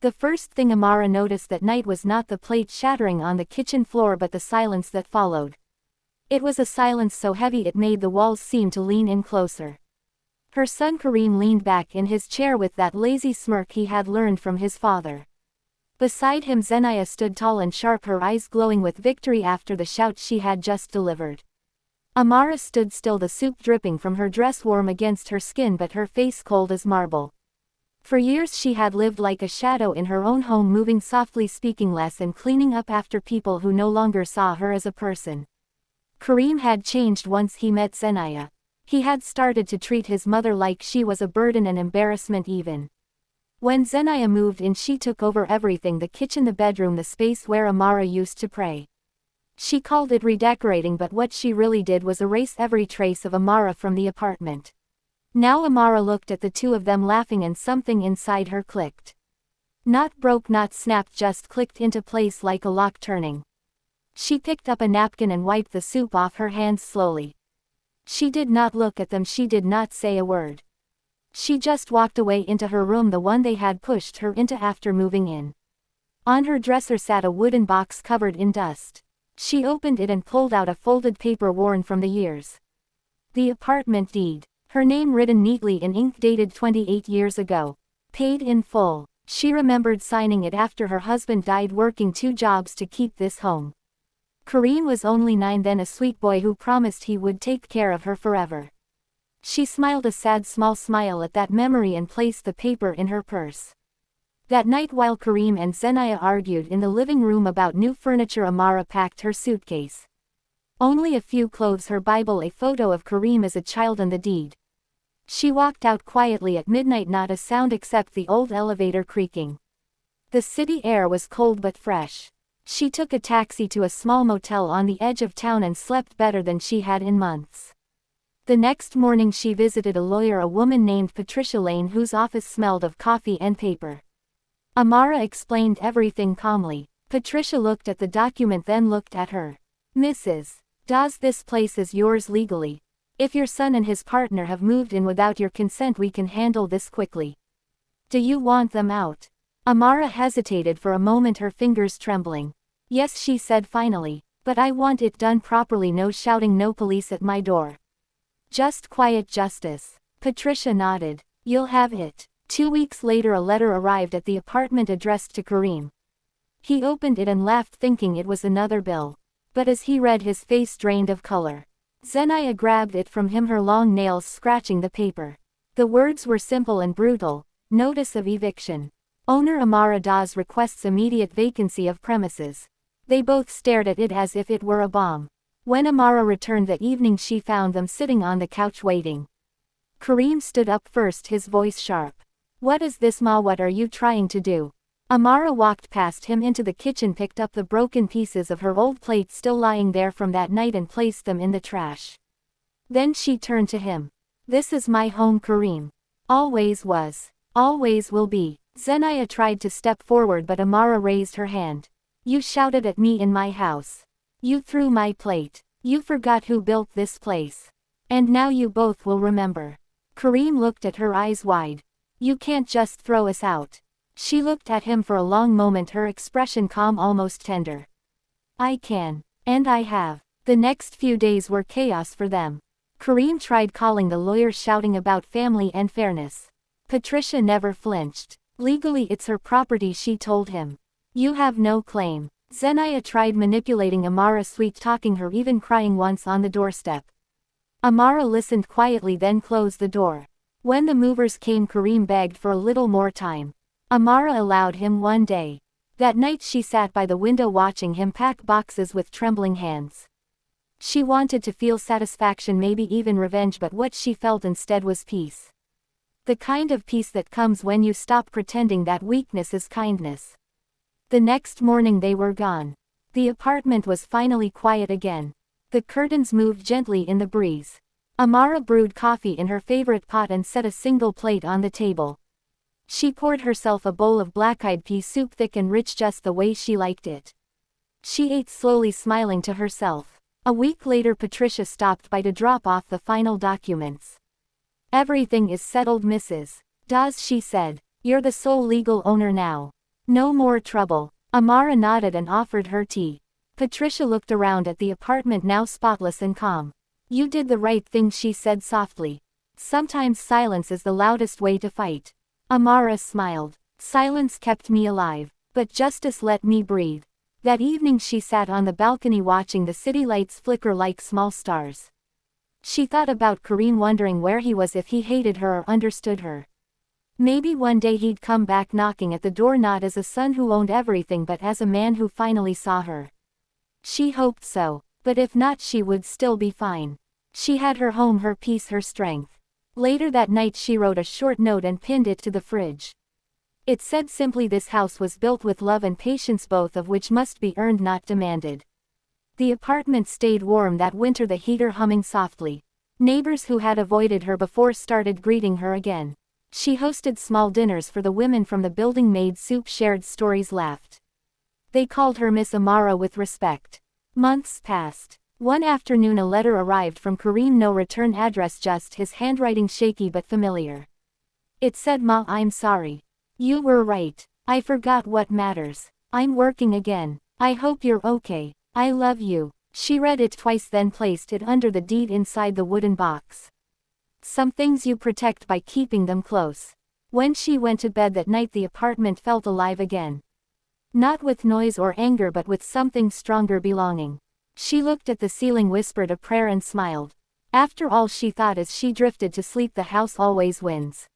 The first thing Amara noticed that night was not the plate shattering on the kitchen floor but the silence that followed. It was a silence so heavy it made the walls seem to lean in closer. Her son Kareem leaned back in his chair with that lazy smirk he had learned from his father. Beside him Zeniya stood tall and sharp, her eyes glowing with victory after the shout she had just delivered. Amara stood still, the soup dripping from her dress warm against her skin but her face cold as marble. For years she had lived like a shadow in her own home, moving softly, speaking less, and cleaning up after people who no longer saw her as a person. Kareem had changed once he met Zeniya. He had started to treat his mother like she was a burden and embarrassment even. When Zeniya moved in, she took over everything: the kitchen, the bedroom, the space where Amara used to pray. She called it redecorating, but what she really did was erase every trace of Amara from the apartment. Now Amara looked at the two of them laughing and something inside her clicked. Not broke, not snapped, just clicked into place like a lock turning. She picked up a napkin and wiped the soup off her hands slowly. She did not look at them, she did not say a word. She just walked away into her room, the one they had pushed her into after moving in. On her dresser sat a wooden box covered in dust. She opened it and pulled out a folded paper worn from the years. The apartment deed. Her name written neatly in ink, dated 28 years ago. Paid in full. She remembered signing it after her husband died, working 2 jobs to keep this home. Kareem was only 9 then, a sweet boy who promised he would take care of her forever. She smiled a sad small smile at that memory and placed the paper in her purse. That night, while Kareem and Zeniya argued in the living room about new furniture, Amara packed her suitcase. Only a few clothes, her Bible, a photo of Kareem as a child, and the deed. She walked out quietly at midnight, not a sound except the old elevator creaking. The city air was cold but fresh. She took a taxi to a small motel on the edge of town and slept better than she had in months. The next morning she visited a lawyer, a woman named Patricia Lane, whose office smelled of coffee and paper. Amara explained everything calmly. Patricia looked at the document, then looked at her. "Mrs. Dawes, this place is yours legally. If your son and his partner have moved in without your consent, we can handle this quickly. Do you want them out?" Amara hesitated for a moment, her fingers trembling. "Yes," she said finally, "but I want it done properly. No shouting, no police at my door. Just quiet justice." Patricia nodded. "You'll have it." 2 weeks later a letter arrived at the apartment addressed to Kareem. He opened it and laughed, thinking it was another bill. But as he read, his face drained of color. Zeniya grabbed it from him, her long nails scratching the paper. The words were simple and brutal. Notice of eviction. Owner Amara Dawes requests immediate vacancy of premises. They both stared at it as if it were a bomb. When Amara returned that evening, she found them sitting on the couch waiting. Kareem stood up first, his voice sharp. "What is this, Ma? What are you trying to do?" Amara walked past him into the kitchen, picked up the broken pieces of her old plate still lying there from that night and placed them in the trash. Then she turned to him. "This is my home, Kareem. Always was. Always will be." Zeniya tried to step forward, but Amara raised her hand. "You shouted at me in my house. You threw my plate. You forgot who built this place. And now you both will remember." Kareem looked at her, eyes wide. "You can't just throw us out." She looked at him for a long moment, her expression calm, almost tender. "I can. And I have." The next few days were chaos for them. Kareem tried calling the lawyer, shouting about family and fairness. Patricia never flinched. "Legally it's her property," she told him. "You have no claim." Zeniya tried manipulating Amara, sweet-talking her, even crying once on the doorstep. Amara listened quietly, then closed the door. When the movers came, Kareem begged for a little more time. Amara allowed him one day. That night she sat by the window watching him pack boxes with trembling hands. She wanted to feel satisfaction, maybe even revenge, but what she felt instead was peace. The kind of peace that comes when you stop pretending that weakness is kindness. The next morning they were gone. The apartment was finally quiet again. The curtains moved gently in the breeze. Amara brewed coffee in her favorite pot and set a single plate on the table. She poured herself a bowl of black-eyed pea soup, thick and rich, just the way she liked it. She ate slowly, smiling to herself. A week later Patricia stopped by to drop off the final documents. "Everything is settled, Mrs. Dawes," she said. "You're the sole legal owner now. No more trouble. Amara nodded and offered her tea. Patricia looked around at the apartment now spotless and calm. You did the right thing, she said softly. Sometimes silence is the loudest way to fight. Amara smiled. Silence kept me alive, but justice let me breathe. That evening she sat on the balcony watching the city lights flicker like small stars. She thought about Karim, wondering where he was, if he hated her or understood her. Maybe one day he'd come back knocking at the door, not as a son who owned everything but as a man who finally saw her. She hoped so, but if not, she would still be fine. She had her home, her peace, her strength. Later that night she wrote a short note and pinned it to the fridge. It said simply, this house was built with love and patience, both of which must be earned, not demanded. The apartment stayed warm that winter, the heater humming softly. Neighbors who had avoided her before started greeting her again. She hosted small dinners for the women from the building, made soup, shared stories, laughed. They called her Miss Amara with respect. Months passed. One afternoon a letter arrived from Karim, no return address, just his handwriting, shaky but familiar. It said, Ma, I'm sorry. You were right. I forgot what matters. I'm working again. I hope you're okay. I love you. She read it twice, then placed it under the deed inside the wooden box. Some things you protect by keeping them close. When she went to bed that night, the apartment felt alive again. Not with noise or anger, but with something stronger, belonging. She looked at the ceiling, whispered a prayer and smiled. After all, she thought as she drifted to sleep, the house always wins.